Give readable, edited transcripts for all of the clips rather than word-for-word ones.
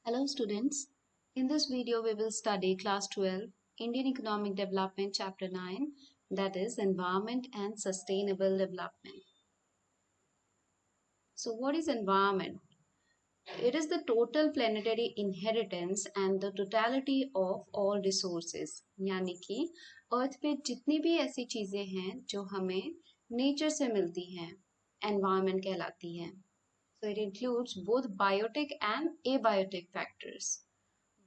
Hello students, in this video we will study class 12 Indian Economic Development chapter 9, that is Environment and Sustainable Development. So what is environment? It is the total planetary inheritance and the totality of all resources, यानी कि अर्थ पे जितनी भी ऐसी चीजें हैं जो हमें नेचर से मिलती हैं, एनवायरनमेंट कहलाती हैं. So it includes both biotic and abiotic factors.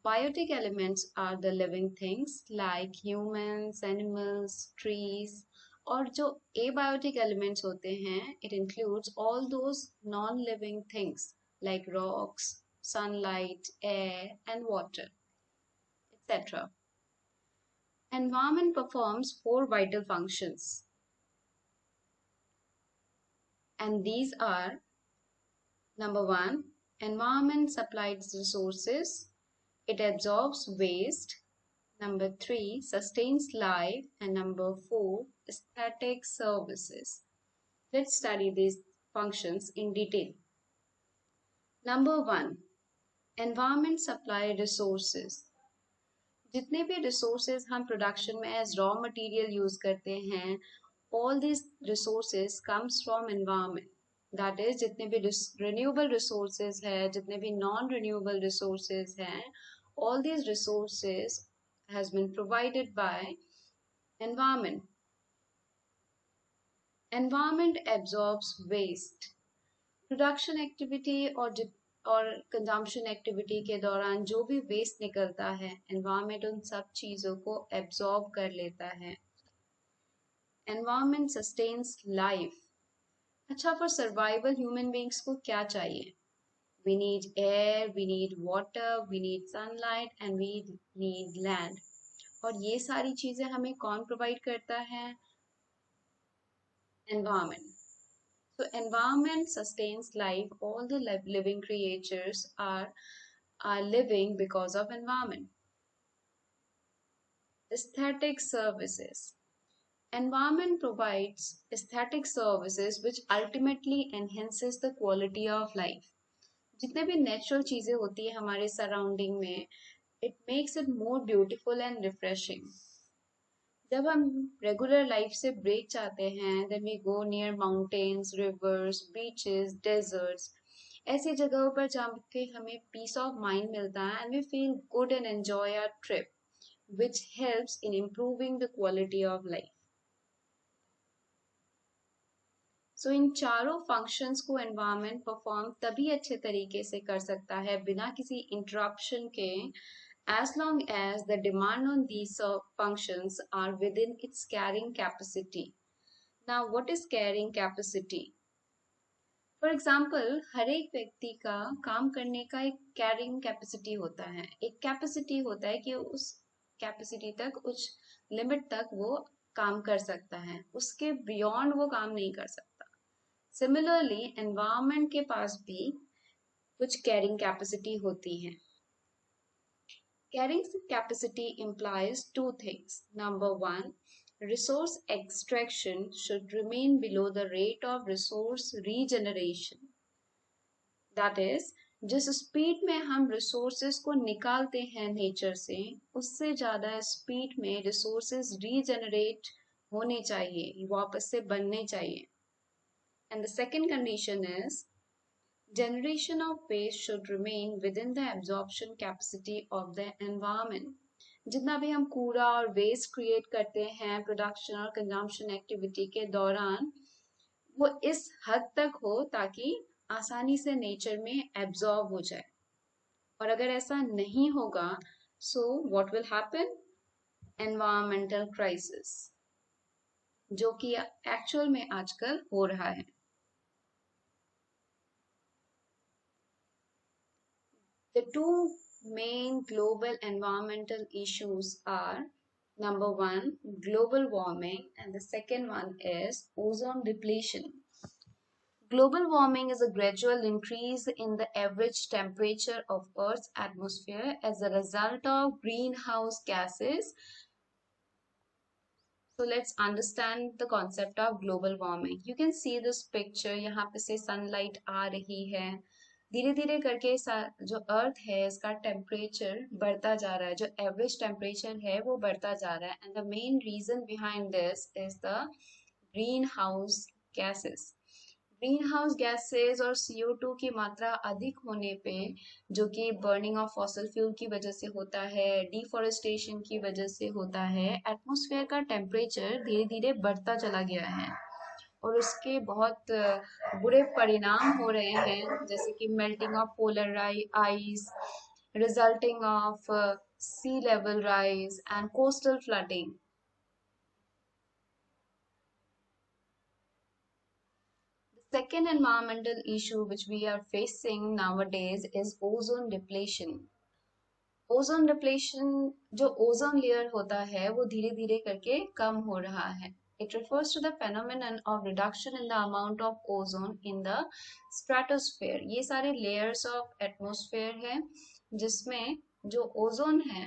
Biotic elements are the living things like humans, animals, trees. और जो abiotic elements होते हैं, it includes all those non-living things like rocks, sunlight, air, and water, etc. Environment performs four vital functions, and these are: number one, environment supplies resources, it absorbs waste. Number 3, sustains life. And number 4, aesthetic services. Let's study these functions in detail. Number 1, environment supply resources. जितने भी resources हम production में as raw material use करते हैं, all these resources comes from environment. That is, जितने भी renewable resources हैं, जितने भी non-renewable resources हैं, all these resources has been provided by environment. Environment absorbs waste. Production activity और कंजम्पशन एक्टिविटी के दौरान जो भी वेस्ट निकलता है, एनवायरनमेंट उन सब चीज़ों को एब्जॉर्ब कर लेता है. Environment sustains life. अच्छा, फॉर सर्वाइवल ह्यूमन बींग्स को क्या चाहिए? We need air, we need water, we need sunlight and we need land. और ये सारी चीज़ें हमें कौन प्रोवाइड करता है? Environment. So environment sustains life. All the living creatures are living because of environment. Aesthetic services. Environment provides aesthetic services which ultimately enhances the quality of life. जितने भी नेचुरल चीजें होती है हमारे सराउंडिंग में, it makes it more beautiful and refreshing. जब हम regular life से ब्रेक चाहते हैं, then we go near mountains, rivers, beaches, deserts. ऐसी जगहों पर जाके हमें पीस ऑफ माइंड मिलता है and we feel good and enjoy our trip, which helps in improving the quality of life. So इन चारों फंक्शंस को एनवायरनमेंट परफॉर्म तभी अच्छे तरीके से कर सकता है बिना किसी इंटरप्शन के, as long as the demand on these functions are within its carrying capacity. Now, what is carrying capacity? For example, हर एक व्यक्ति का काम करने का एक carrying capacity होता है. एक capacity होता है कि उस capacity तक, उस limit तक वो काम कर सकता है. उसके beyond वो काम नहीं कर सकता. Similarly, environment के पास भी कुछ carrying capacity होती है. Carrying capacity implies two things. Number one, resource extraction should remain below the rate of resource regeneration. That is, जिस स्पीड में हम रिसोर्सेज को निकालते हैं नेचर से, उससे ज़्यादा स्पीड में रिसोर्सेज रीजनरेट होने चाहिए, वापस से बनने चाहिए. And the second condition is, generation of waste should remain within the absorption capacity of the environment. जितना भी हम कूड़ा और वेस्ट क्रिएट करते हैं प्रोडक्शन और कंजम्पशन एक्टिविटी के दौरान, वो इस हद तक हो ताकि आसानी से नेचर में एब्जॉर्ब हो जाए. और अगर ऐसा नहीं होगा, so what will happen? Environmental crisis, जो कि एक्चुअल में आजकल हो रहा है. The two main global environmental issues are: number one, global warming, and the second one is ozone depletion. Global warming is a gradual increase in the average temperature of Earth's atmosphere as a result of greenhouse gases. So let's understand the concept of global warming. You can see this picture. यहाँ पे से sunlight आ रही है. धीरे धीरे करके जो अर्थ है इसका टेम्परेचर बढ़ता जा रहा है, जो एवरेज टेम्परेचर है वो बढ़ता जा रहा है। And the main reason behind this is the greenhouse gases. Greenhouse gases और CO2 की मात्रा अधिक होने पे, जो कि बर्निंग ऑफ फॉसल फ्यूल की वजह से होता है, डिफोरेस्टेशन की वजह से होता है, एटमॉस्फेयर का टेम्परेचर धीरे धीरे बढ़ता चला गया है और उसके बहुत बुरे परिणाम हो रहे हैं, जैसे कि melting of polar ice, resulting of sea level rise and coastal flooding. The second environmental issue which we are facing nowadays is ozone depletion. Ozone depletion, जो ओजोन लेयर होता है वो धीरे धीरे करके कम हो रहा है। It refers to the phenomenon of reduction in the amount of ozone in the stratosphere. ये सारे layers of atmosphere है जिसमें जो ओजोन है,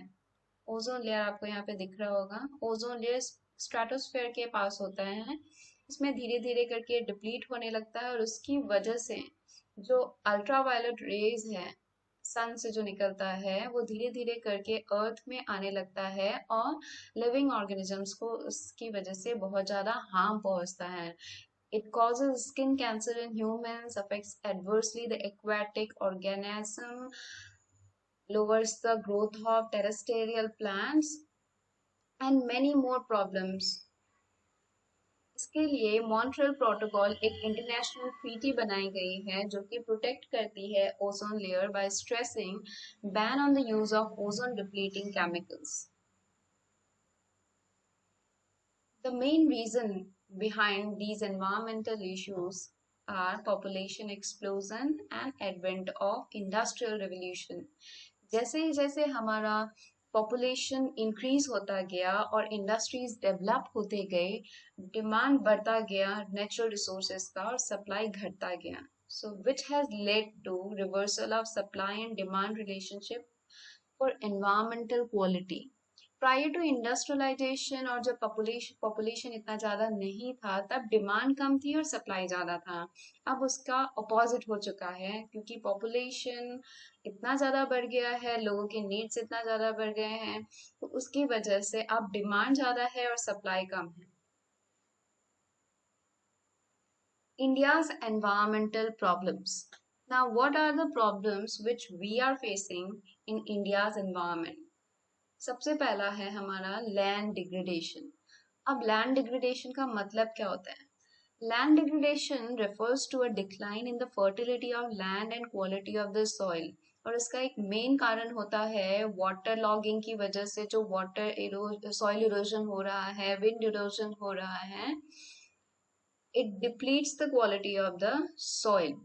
ओजोन लेयर आपको यहाँ पे दिख रहा होगा, ओजोन लेयर स्ट्रेटोस्फेयर के पास होता है, इसमें धीरे धीरे करके डिप्लीट होने लगता है और उसकी वजह से जो अल्ट्रावायलेट रेज है सन से जो निकलता है वो धीरे धीरे करके अर्थ में आने लगता है और लिविंग ऑर्गेनिजम्स को उसकी वजह से बहुत ज्यादा हार्म पहुंचता है। It causes skin cancer in humans, affects adversely the aquatic organism, lowers the growth of terrestrial plants and many more problems. इसके लिए मॉन्ट्रियल प्रोटोकॉल एक इंटरनेशनल ट्रीटी बनाई गई है जो कि प्रोटेक्ट करती है ozone layer by stressing ban on the use of ozone depleting chemicals. The main reason behind these environmental issues are population explosion and advent of industrial revolution. जैसे जैसे हमारा पॉपुलेशन इंक्रीज होता गया और इंडस्ट्रीज डेवलप होते गए, demand बढ़ता गया नेचुरल रिसोर्सेज का और सप्लाई घटता गया, so which has led to reversal of supply and demand relationship for environmental quality. Prior to industrialisation और जब पॉपुलेशन इतना ज्यादा नहीं था तब डिमांड कम थी और सप्लाई ज्यादा था। अब उसका अपोजिट हो चुका है क्योंकि पॉपुलेशन इतना ज्यादा बढ़ गया है, लोगों के नीड्स इतना ज्यादा बढ़ गए हैं, तो उसकी वजह से अब डिमांड ज्यादा है और सप्लाई कम है। India's environmental problems. Now, what are the problems which we are facing in India's environment? सबसे पहला है हमारा लैंड डिग्रेडेशन। अब लैंड डिग्रेडेशन का मतलब क्या होता है? Land degradation refers to a decline in the fertility of land and quality of the soil. और इसका एक मेन कारण होता है वाटर लॉगिंग की वजह से, जो वाटर सॉइल इरोजन हो रहा है, विंड इरोजन हो रहा है, it depletes the quality of the soil.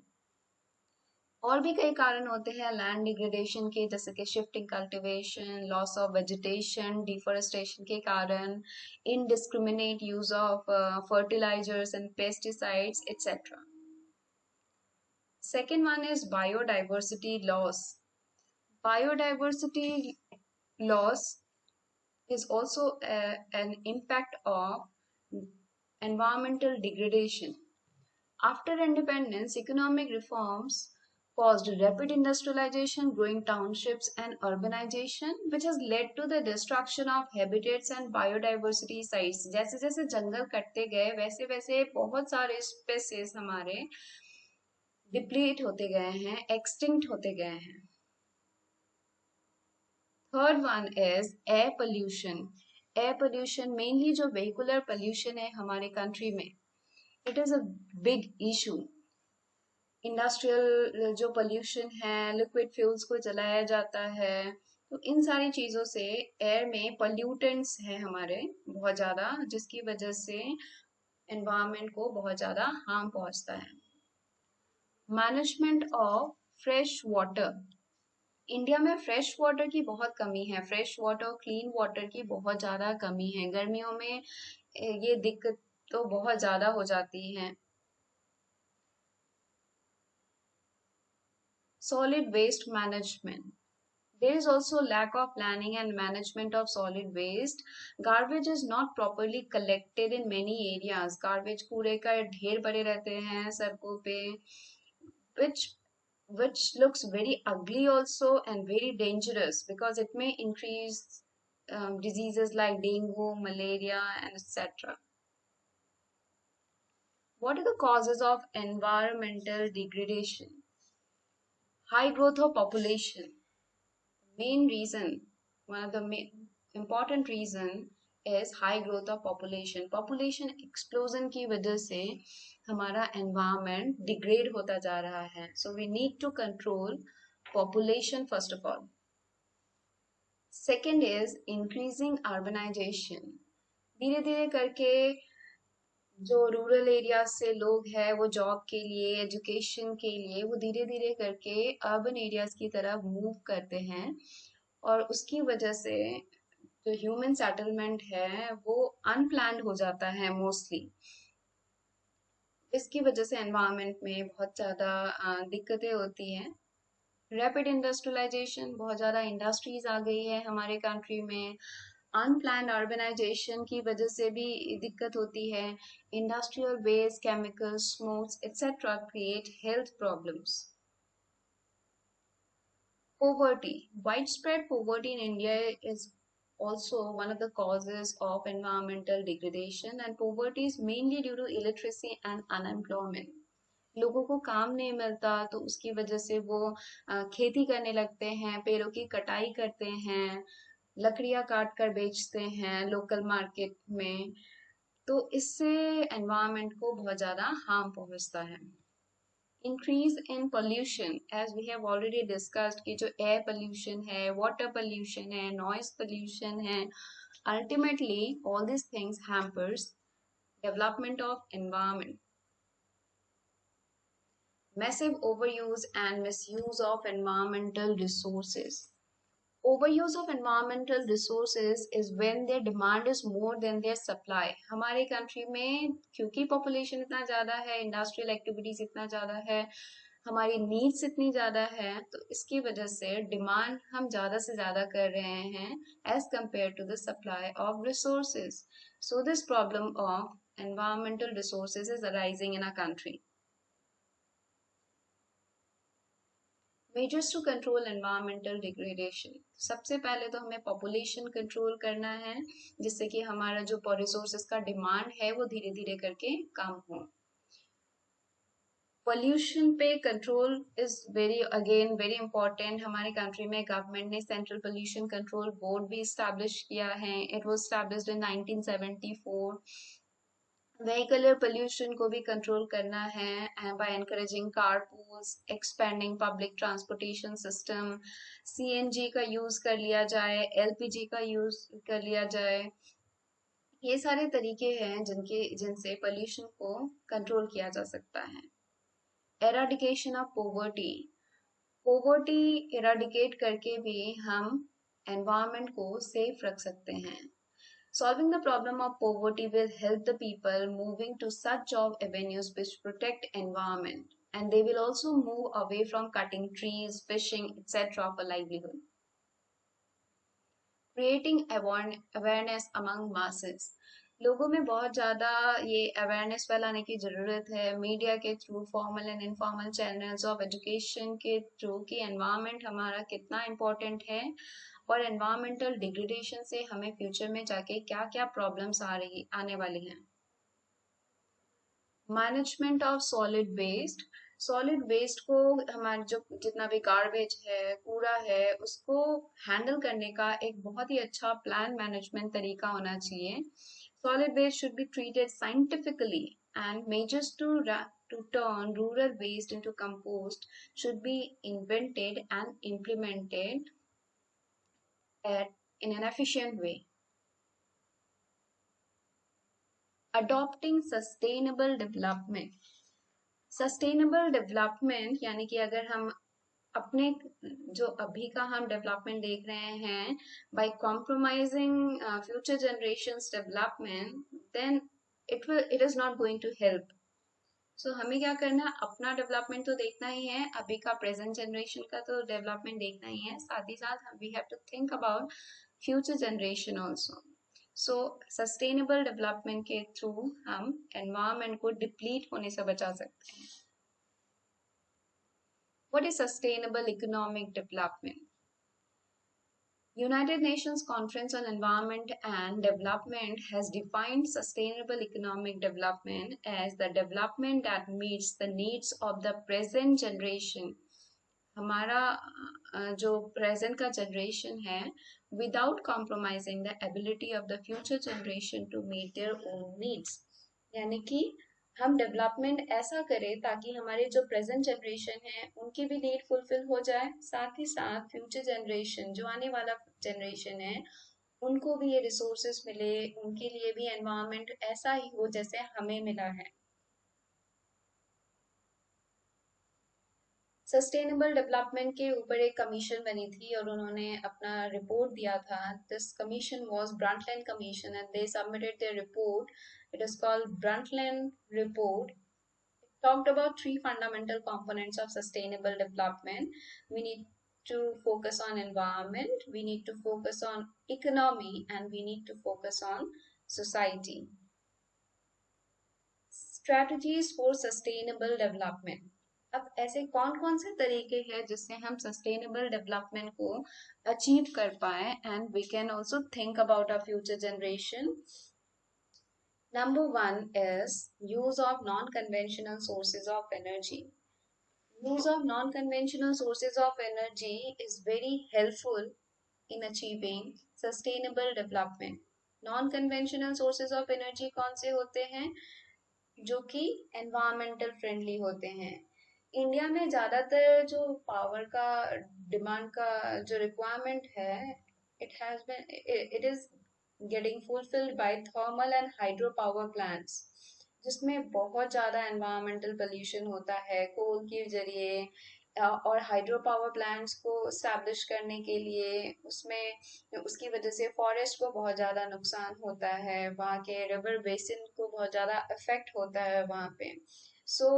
और भी कई कारण होते हैं लैंड डिग्रेडेशन के, जैसे कि shifting cultivation, loss of vegetation, deforestation के कारण, indiscriminate use of fertilisers and pesticides etcetera. Second one is biodiversity loss. Biodiversity loss is also an impact of environmental degradation. After independence, economic reforms caused rapid industrialization, growing townships, and urbanization, which has led to the destruction of habitats and biodiversity sites. जैसे जैसे जंगल कटते गए वैसे वैसे बहुत सारे species हमारे deplete होते गए हैं, एक्सटिंक्ट होते गए हैं। Third one is air pollution. Air pollution mainly जो व्हीकुलर पोल्यूशन है हमारे कंट्री में, it is a big issue. Industrial जो पोल्यूशन है, लिक्विड फ्यूल्स को जलाया जाता है, तो इन सारी चीजों से एयर में पोल्यूटेंट्स हैं हमारे बहुत ज्यादा, जिसकी वजह से एनवायरनमेंट को बहुत ज्यादा हार्म पहुंचता है। Management of fresh water. India में फ्रेश वाटर की बहुत कमी है, फ्रेश वाटर, क्लीन वाटर की बहुत ज्यादा कमी है। गर्मियों में ये दिक्कत तो बहुत ज्यादा हो जाती है। Solid waste management. There is also lack of planning and management of solid waste. Garbage is not properly collected in many areas. Garbage कूड़े का ढेर पड़े रहते हैं सड़कों पे, which which looks very ugly also and very dangerous because it may increase diseases like dengue, malaria, and etc. What are the causes of environmental degradation? High growth of population. Main reason, one of the important reason is high growth of population. Population explosion की वजह से हमारा environment degrade होता जा रहा है. So we need to control population first of all. Second is increasing urbanization. धीरे धीरे करके जो रूरल एरिया से लोग हैं वो जॉब के लिए, एजुकेशन के लिए, वो धीरे धीरे करके अर्बन एरियाज की तरफ मूव करते हैं और उसकी वजह से जो ह्यूमन सेटलमेंट है वो अनप्लान्ड हो जाता है मोस्टली. इसकी वजह से एनवायरनमेंट में बहुत ज़्यादा दिक्कतें होती हैं. रैपिड इंडस्ट्रियलाइजेशन, बहुत ज़्यादा इंडस्ट्रीज आ गई है हमारे कंट्री में. अनप्लान्ड अर्बनाइजेशन की वजह से भी दिक्कत होती है. Industrial waste, chemicals, smokes etcetera create health problems. Poverty. Widespread poverty in India is also one of the causes of environmental degradation, and poverty is mainly due to illiteracy and unemployment. लोगों को काम नहीं मिलता तो उसकी वजह से वो खेती करने लगते हैं, पेड़ों की कटाई करते हैं, लकड़ियां काट कर बेचते हैं लोकल मार्केट में. तो इससे एनवायरनमेंट को बहुत ज़्यादा हार्म पहुंचता है. Increase in pollution, as we have already discussed कि जो एयर पोल्यूशन है, वाटर पोल्यूशन है, नॉइज पोल्यूशन है, ultimately all this things hampers development of environment. Massive overuse and misuse of environmental resources. Overuse of environmental resources is when their demand is more than their supply. हमारे country में क्योंकि population इतना ज़्यादा है, industrial activities इतना ज़्यादा है, हमारी नीड्स इतनी ज़्यादा है, तो इसकी वजह से डिमांड हम ज़्यादा से ज़्यादा कर रहे हैं as compare to the supply of resources. So this problem of environmental resources is arising in our country. Measures to control environmental degradation. सबसे पहले तो हमें पॉपुलेशन कंट्रोल करना है जिससे कि हमारा जो रिसोर्सेज का डिमांड है वो धीरे धीरे करके कम हो. पोल्यूशन पे कंट्रोल इज वेरी इंपॉर्टेंट. हमारे कंट्री में गवर्नमेंट ने सेंट्रल पोल्यूशन कंट्रोल बोर्ड भी स्टैब्लिश किया है. It was established in 1974. Vehicular pollution को भी कंट्रोल करना है by encouraging carpools, expanding public transportation system, CNG का यूज कर लिया जाए, LPG का यूज कर लिया जाए. ये सारे तरीके हैं जिनसे पोल्यूशन को कंट्रोल किया जा सकता है. एराडिकेशन ऑफ पोवर्टी एराडिकेट करके भी हम एनवायरनमेंट को सेफ रख सकते हैं. Solving the problem of poverty will help the people moving to such job avenues which protect environment, and they will also move away from cutting trees, fishing, etc. for livelihood. Creating awareness among masses. लोगों में बहुत ज़्यादा ये awareness फैलाने की ज़रूरत है media के through, formal and informal channels of education के थ्रू कि एनवायरनमेंट हमारा कितना इम्पोर्टेंट है और एनवायरमेंटल डिग्रेडेशन से हमें फ्यूचर में जाके क्या क्या प्रॉब्लम्स आने वाली हैं. मैनेजमेंट ऑफ सॉलिड वेस्ट को हमारे जो जितना भी गार्बेज है, कूड़ा है, उसको हैंडल करने का एक बहुत ही अच्छा प्लान मैनेजमेंट तरीका होना चाहिए. Solid waste should be treated scientifically and measures to turn rural waste into compost should be invented and implemented in an efficient way. Adopting sustainable development यानी कि अगर हम अपने जो अभी का हम डेवलपमेंट देख रहे हैं by compromising future generations development, then it is not going to help. So हमें क्या करना है, अपना डेवलपमेंट तो देखना ही है, अभी का प्रेजेंट जनरेशन का तो डेवलपमेंट देखना ही है, साथ ही साथ we have to think about future generation also. So sustainable development के थ्रू हम एनवायरनमेंट को डिप्लीट होने से बचा सकते हैं. What is sustainable economic development? United Nations Conference on Environment and Development has defined sustainable economic development as the development that meets the needs of the present generation. हमारा जो present का generation है without compromising the ability of the future generation to meet their own needs. यानी कि हम development ऐसा करें ताकि हमारे जो प्रेजेंट जनरेशन है उनकी भी नीड फुलफिल हो जाए, साथ ही साथ फ्यूचर जनरेशन जो आने वाला जनरेशन है उनको भी ये रिसोर्सेस मिले, उनके लिए भी एनवायरनमेंट ऐसा ही हो जैसे हमें मिला है. सस्टेनेबल डेवलपमेंट के ऊपर एक कमीशन बनी थी और उन्होंने अपना रिपोर्ट दिया था. This commission was Brundtland commission and they submitted there report. It is called Brundtland report. Talked about three fundamental components of sustainable development. We need to focus on environment, we need to focus on economy, and we need to focus on society. Strategies for sustainable development. अब ऐसे कौन कौन से तरीके हैं जिससे हम sustainable development को अचीव कर पाए and we can also think about our future generation. Number one is use of non-conventional sources of energy. Use of non-conventional sources of energy is very helpful in achieving sustainable development. Non-conventional sources of energy कौन से होते हैं जो कि environmental friendly होते हैं. India में ज्यादातर जो पावर का डिमांड का जो रिक्वायरमेंट है it is getting fulfilled by thermal and hydro power plants, जिसमें बहुत ज़्यादा environmental pollution होता है कोल के जरिए, और हाइड्रो पावर प्लांट्स को स्टैब्लिश करने के लिए उसमें उसकी वजह से फॉरेस्ट को बहुत ज़्यादा नुकसान होता है, वहाँ के रिवर बेसिन को बहुत ज़्यादा इफेक्ट होता है वहाँ पे. So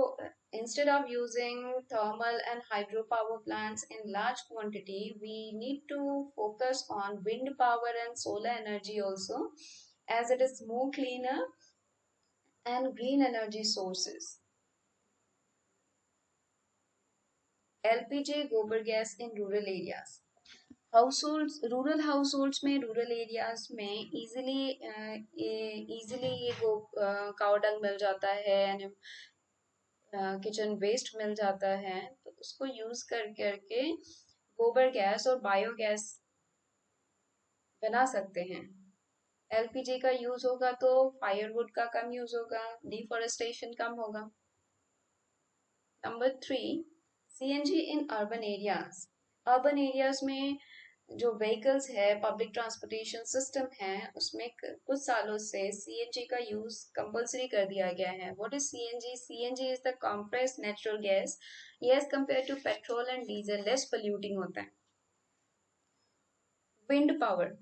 instead of using thermal and hydropower plants in large quantity, we need to focus on wind power and solar energy also, as it is more cleaner and green energy sources. LPG गोबर gas in rural areas. Households, rural households में, rural areas में easily ये cow dung मिल जाता है, kitchen waste मिल जाता है, तो उसको यूज करके गोबर गैस और बायोगैस बना सकते हैं. एलपीजी का यूज होगा तो फायरवुड का कम यूज होगा, डिफॉरेस्टेशन कम होगा. Number 3, CNG in urban areas. Urban areas में जो व्हीकल्स है, पब्लिक ट्रांसपोर्टेशन सिस्टम है, उसमें कुछ सालों से सीएनजी का यूज कंपलसरी कर दिया गया है. What is CNG? CNG is the compressed natural gas. ये as compare to petrol and diesel less polluting होता है. Wind power.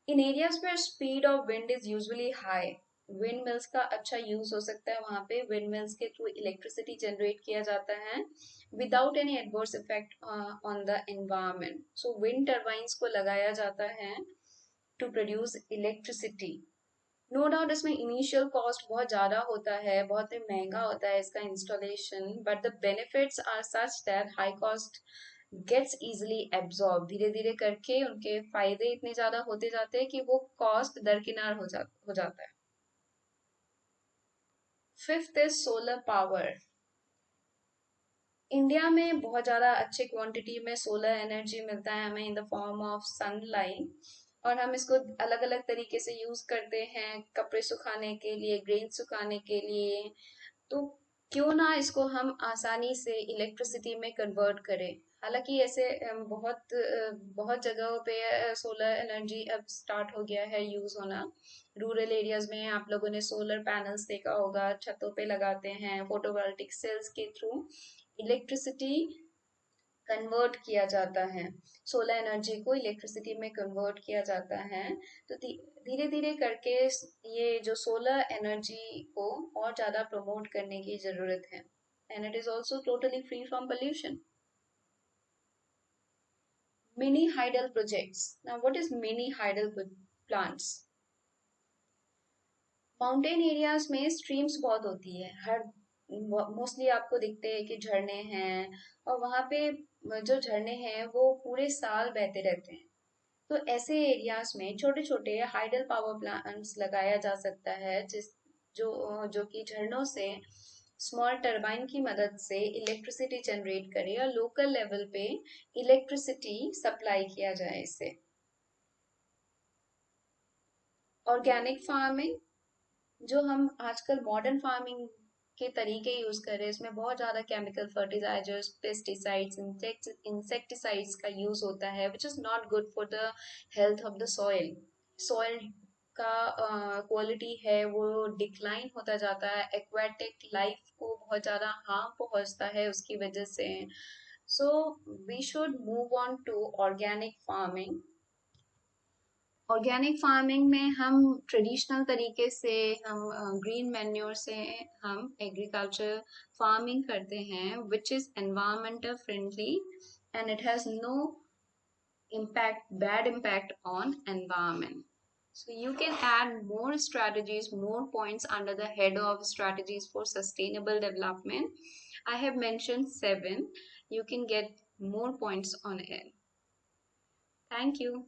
In areas where speed of wind is usually high, wind mills का अच्छा use हो सकता है. वहां पे विंड मिल्स के थ्रू इलेक्ट्रिसिटी जनरेट किया जाता है without any adverse effect on the environment. So wind turbines को लगाया जाता है to produce electricity. No doubt इसमें इनिशियल कॉस्ट बहुत ज्यादा होता है, बहुत ही महंगा होता है इसका installation, but the benefits are such that high cost gets easily absorb. धीरे धीरे करके उनके फायदे इतने ज्यादा होते जाते हैं कि वो कॉस्ट दरकिनार हो जाता है. Fifth is solar power. India में बहुत ज्यादा अच्छे क्वांटिटी में सोलर एनर्जी मिलता है हमें in the form of sunlight, और हम इसको अलग अलग तरीके से यूज करते हैं, कपड़े सुखाने के लिए, ग्रेन सुखाने के लिए. तो क्यों ना इसको हम आसानी से इलेक्ट्रिसिटी में कन्वर्ट करें. हालांकि ऐसे बहुत जगहों पे सोलर एनर्जी अब स्टार्ट हो गया है यूज होना. रूरल एरियाज में आप लोगों ने सोलर पैनल्स देखा होगा, छतों पे लगाते हैं, फोटोवोल्टिक सेल्स के थ्रू इलेक्ट्रिसिटी कन्वर्ट किया जाता है, सोलर एनर्जी को इलेक्ट्रिसिटी में कन्वर्ट किया जाता है. तो धीरे धीरे करके ये जो सोलर एनर्जी को और ज्यादा प्रमोट करने की जरूरत है, and it is also totally free from pollution. Mini hydel projects. Now what is mini hydel plants? Mountain areas में स्ट्रीम्स बहुत होती है, हर मोस्टली आपको दिखते हैं कि झरने हैं, और वहां पे जो झरने हैं वो पूरे साल बहते रहते हैं। तो ऐसे एरियाज में छोटे छोटे हाइडल पावर प्लांट्स लगाया जा सकता है, जो कि झरनों से स्मॉल टरबाइन की मदद से इलेक्ट्रिसिटी जनरेट करे और लोकल लेवल पे इलेक्ट्रिसिटी सप्लाई किया जाए इससे। ऑर्गेनिक फार्मिंग, जो हम आजकल मॉडर्न फार्मिंग के तरीके यूज कर रहे हैं, इसमें बहुत ज्यादा केमिकल फर्टिलाइजर्स, पेस्टिसाइड्स, इंसेक्टिसाइड्स का यूज होता है, which is not good for the health of the soil. Soil का क्वालिटी है वो डिक्लाइन होता जाता है, एक्वाटिक लाइफ को बहुत ज्यादा हार्म पहुंचता है उसकी वजह से। So we should move on to organic farming. Organic farming में हम ट्रेडिशनल तरीके से, हम ग्रीन मैन्योर से हम एग्रीकल्चर फार्मिंग करते हैं, which is environmental friendly and it has no bad impact on environment. So you can add more strategies, more points under the head of strategies for sustainable development. I have mentioned 7. You can get more points on it. Thank you.